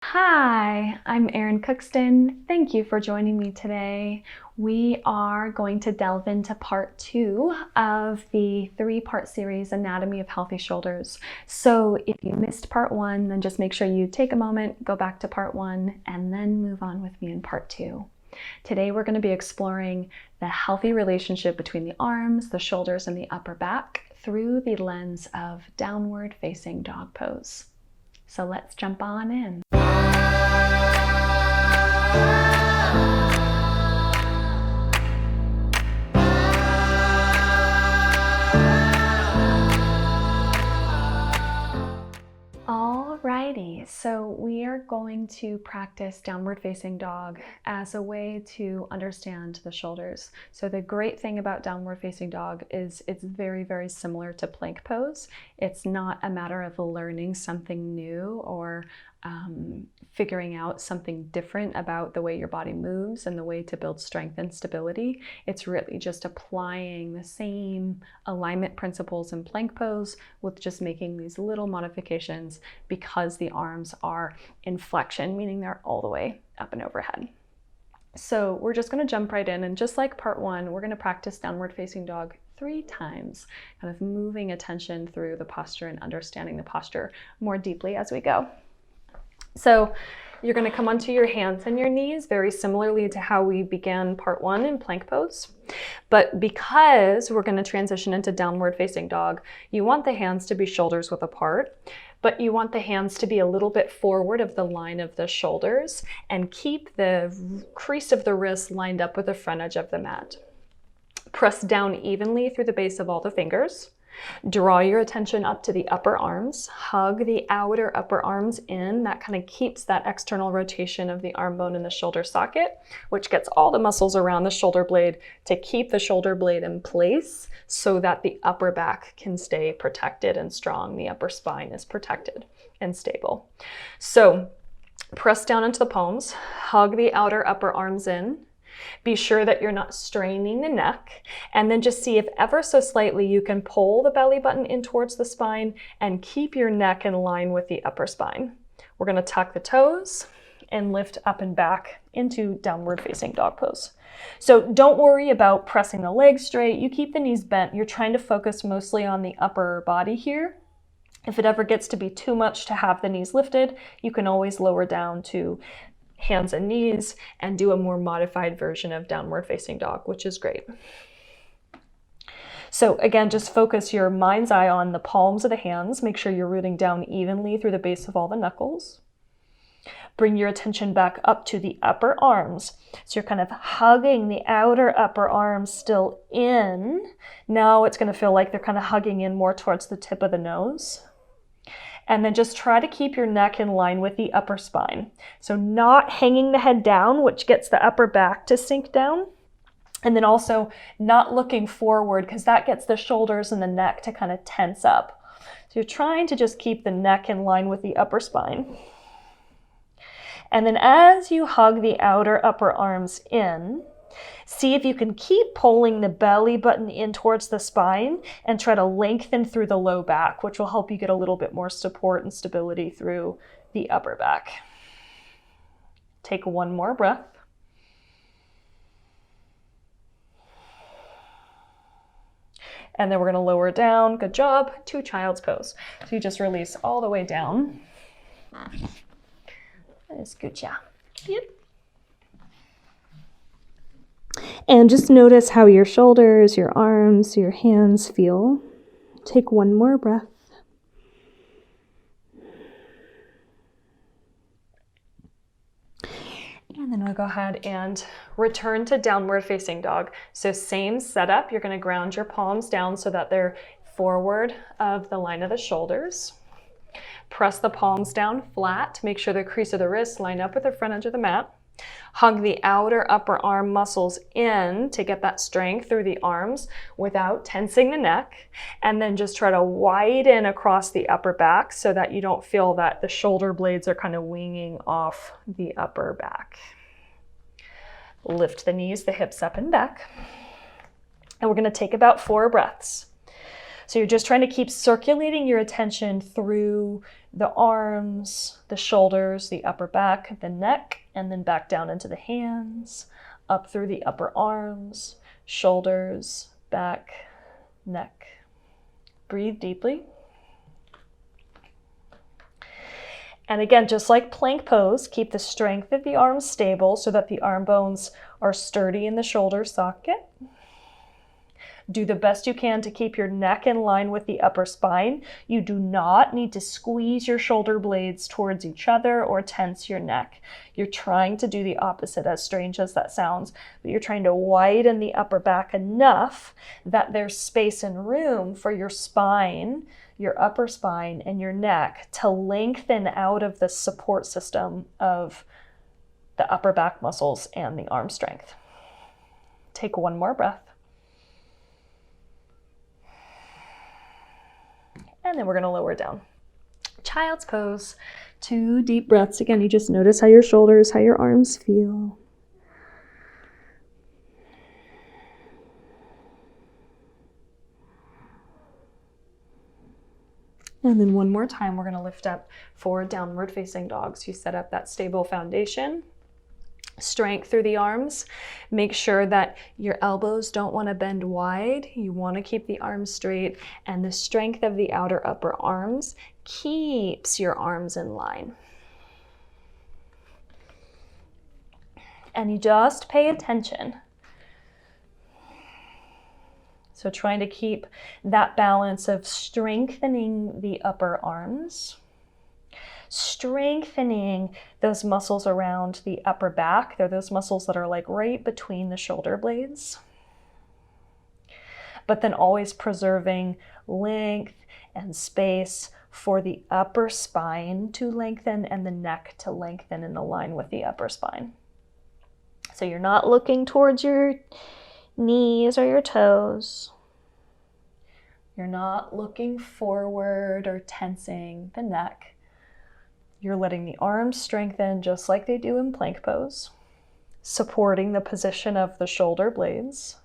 Hi, I'm Erin Cookston. Thank you for joining me today. We are going to delve into part 2 of the 3-part series, Anatomy of Healthy Shoulders. So if you missed part 1, then just make sure you take a moment, go back to part 1, and then move on with me in part 2. Today we're going to be exploring the healthy relationship between the arms, the shoulders, and the upper back through the lens of downward facing dog pose. So let's jump on in. Alrighty, so we are going to practice downward facing dog as a way to understand the shoulders. So the great thing about downward facing dog is it's very, very similar to plank pose. It's not a matter of learning something new or figuring out something different about the way your body moves and the way to build strength and stability. It's really just applying the same alignment principles in plank pose with just making these little modifications because the arms are in flexion, meaning they're all the way up and overhead. So we're just going to jump right in, and just like part 1, we're going to practice downward facing dog 3 times, kind of moving attention through the posture and understanding the posture more deeply as we go. So you're going to come onto your hands and your knees, very similarly to how we began part 1 in plank pose. But because we're going to transition into downward facing dog, you want the hands to be shoulders width apart, but you want the hands to be a little bit forward of the line of the shoulders and keep the crease of the wrist lined up with the front edge of the mat. Press down evenly through the base of all the fingers. Draw your attention up to the upper arms, hug the outer upper arms in. That kind of keeps that external rotation of the arm bone in the shoulder socket, which gets all the muscles around the shoulder blade to keep the shoulder blade in place so that the upper back can stay protected and strong. The upper spine is protected and stable. So press down into the palms, hug the outer upper arms in. Be sure that you're not straining the neck, and then just see if ever so slightly you can pull the belly button in towards the spine and keep your neck in line with the upper spine. We're going to tuck the toes and lift up and back into downward facing dog pose. So don't worry about pressing the legs straight. You keep the knees bent. You're trying to focus mostly on the upper body here. If it ever gets to be too much to have the knees lifted, you can always lower down to hands and knees and do a more modified version of downward facing dog, which is great. So again, just focus your mind's eye on the palms of the hands. Make sure you're rooting down evenly through the base of all the knuckles. Bring your attention back up to the upper arms. So you're kind of hugging the outer upper arms still in. Now it's going to feel like they're kind of hugging in more towards the tip of the nose. And then just try to keep your neck in line with the upper spine. So not hanging the head down, which gets the upper back to sink down. And then also not looking forward, because that gets the shoulders and the neck to kind of tense up. So you're trying to just keep the neck in line with the upper spine. And then as you hug the outer upper arms in, see if you can keep pulling the belly button in towards the spine and try to lengthen through the low back, which will help you get a little bit more support and stability through the upper back. Take one more breath. And then we're going to lower down, good job, to child's pose. So you just release all the way down. That is good, yeah. Yep. And just notice how your shoulders, your arms, your hands feel. Take one more breath. And then we'll go ahead and return to downward facing dog. So same setup, you're going to ground your palms down so that they're forward of the line of the shoulders. Press the palms down flat. Make sure the crease of the wrists line up with the front edge of the mat. Hug the outer upper arm muscles in to get that strength through the arms without tensing the neck. And then just try to widen across the upper back so that you don't feel that the shoulder blades are kind of winging off the upper back. Lift the knees, the hips up and back. And we're going to take about 4 breaths. So you're just trying to keep circulating your attention through the arms, the shoulders, the upper back, the neck, and then back down into the hands, up through the upper arms, shoulders, back, neck. Breathe deeply. And again, just like plank pose, keep the strength of the arms stable so that the arm bones are sturdy in the shoulder socket. Do the best you can to keep your neck in line with the upper spine. You do not need to squeeze your shoulder blades towards each other or tense your neck. You're trying to do the opposite, as strange as that sounds, but you're trying to widen the upper back enough that there's space and room for your spine, your upper spine, and your neck to lengthen out of the support system of the upper back muscles and the arm strength. Take one more breath. And then we're going to lower down. Child's pose. 2 deep breaths. Again, you just notice how your shoulders, how your arms feel. And then one more time, we're going to lift up for downward facing dog. So you set up that stable foundation. Strength through the arms. Make sure that your elbows don't want to bend wide. You want to keep the arms straight, and the strength of the outer upper arms keeps your arms in line. And you just pay attention. So trying to keep that balance of strengthening the upper arms, strengthening those muscles around the upper back. They're those muscles that are like right between the shoulder blades. But then always preserving length and space for the upper spine to lengthen and the neck to lengthen and align with the upper spine. So you're not looking towards your knees or your toes. You're not looking forward or tensing the neck. You're letting the arms strengthen just like they do in plank pose, supporting the position of the shoulder blades.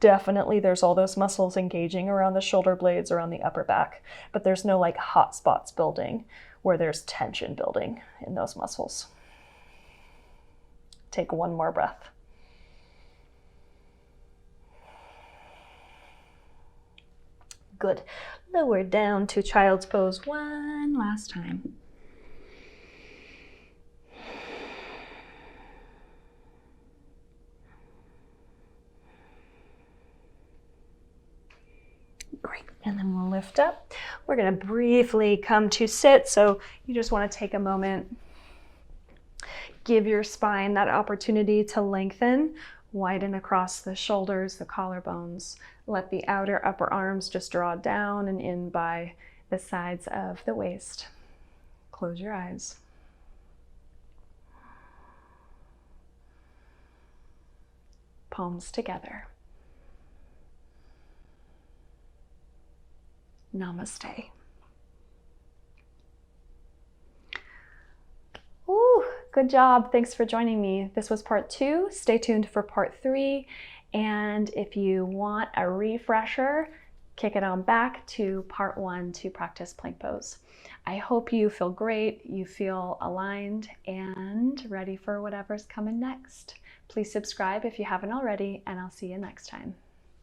Definitely there's all those muscles engaging around the shoulder blades, around the upper back, but there's no like hot spots building where there's tension building in those muscles. Take one more breath. Good. Lower down to child's pose one last time. Great, and then we'll lift up. We're going to briefly come to sit, so you just want to take a moment. Give your spine that opportunity to lengthen, widen across the shoulders, the collarbones. Let the outer upper arms just draw down and in by the sides of the waist. Close your eyes. Palms together. Namaste. Ooh, good job. Thanks for joining me. This was part 2. Stay tuned for part 3. And if you want a refresher, kick it on back to part 1 to practice plank pose. I hope you feel great, you feel aligned and ready for whatever's coming next. Please subscribe if you haven't already, and I'll see you next time.